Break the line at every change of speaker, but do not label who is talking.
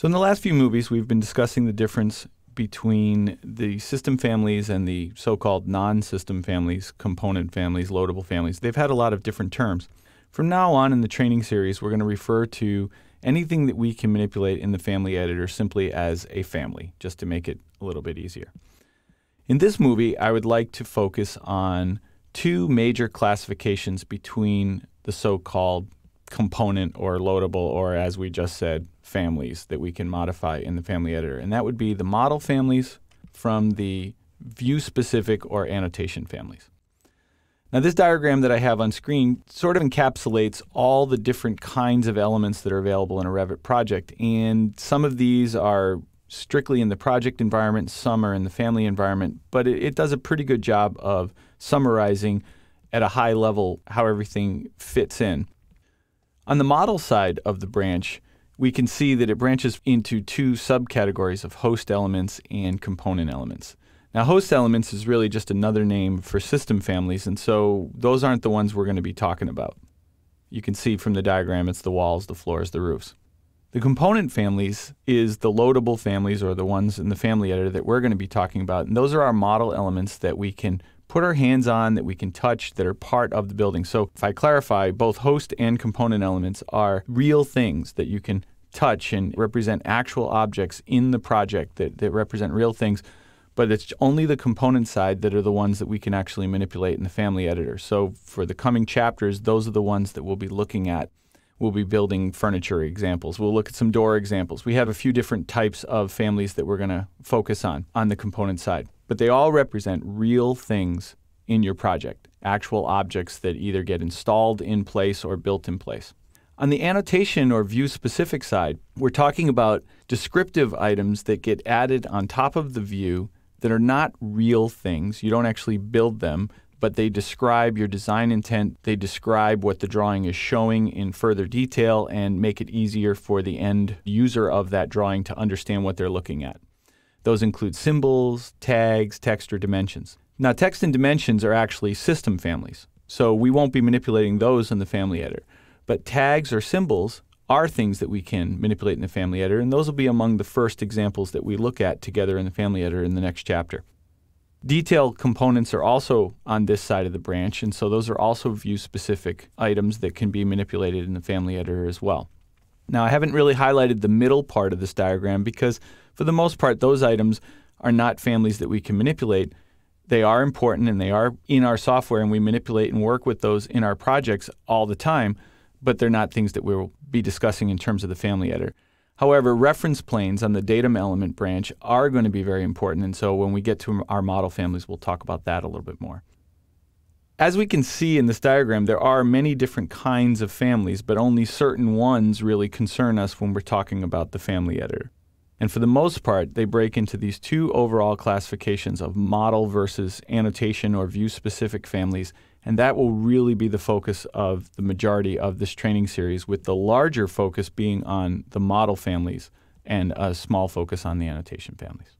So in the last few movies, we've been discussing the difference between the system families and the so-called non-system families, component families, loadable families. They've had a lot of different terms. From now on in the training series, we're going to refer to anything that we can manipulate in the family editor simply as a family, just to make it a little bit easier. In this movie, I would like to focus on two major classifications between the so-called component or loadable, or as we just said, families that we can modify in the family editor. And that would be the model families from the view-specific or annotation families. Now, this diagram that I have on screen sort of encapsulates all the different kinds of elements that are available in a Revit project. And some of these are strictly in the project environment, some are in the family environment, but it does a pretty good job of summarizing at a high level how everything fits in. On the model side of the branch, we can see that it branches into two subcategories of host elements and component elements. Now, host elements is really just another name for system families, and so those aren't the ones we're going to be talking about. You can see from the diagram it's the walls, the floors, the roofs. The component families is the loadable families, or the ones in the family editor that we're going to be talking about, and those are our model elements that we can put our hands on, that we can touch, that are part of the building. So if I clarify, both host and component elements are real things that you can touch and represent actual objects in the project that represent real things, but it's only the component side that are the ones that we can actually manipulate in the family editor. So for the coming chapters, those are the ones that we'll be looking at. We'll be building furniture examples. We'll look at some door examples. We have a few different types of families that we're going to focus on the component side. But they all represent real things in your project, actual objects that either get installed in place or built in place. On the annotation or view-specific side, we're talking about descriptive items that get added on top of the view that are not real things. You don't actually build them, but they describe your design intent. They describe what the drawing is showing in further detail and make it easier for the end user of that drawing to understand what they're looking at. Those include symbols, tags, text, or dimensions. Now, text and dimensions are actually system families, so we won't be manipulating those in the family editor. But tags or symbols are things that we can manipulate in the family editor, and those will be among the first examples that we look at together in the family editor in the next chapter. Detail components are also on this side of the branch, and so those are also view-specific items that can be manipulated in the family editor as well. Now, I haven't really highlighted the middle part of this diagram because, for the most part, those items are not families that we can manipulate. They are important and they are in our software, and we manipulate and work with those in our projects all the time, but they're not things that we'll be discussing in terms of the family editor. However, reference planes on the datum element branch are going to be very important, and so when we get to our model families, we'll talk about that a little bit more. As we can see in this diagram, there are many different kinds of families, but only certain ones really concern us when we're talking about the family editor. And for the most part, they break into these two overall classifications of model versus annotation or view-specific families, and that will really be the focus of the majority of this training series, with the larger focus being on the model families and a small focus on the annotation families.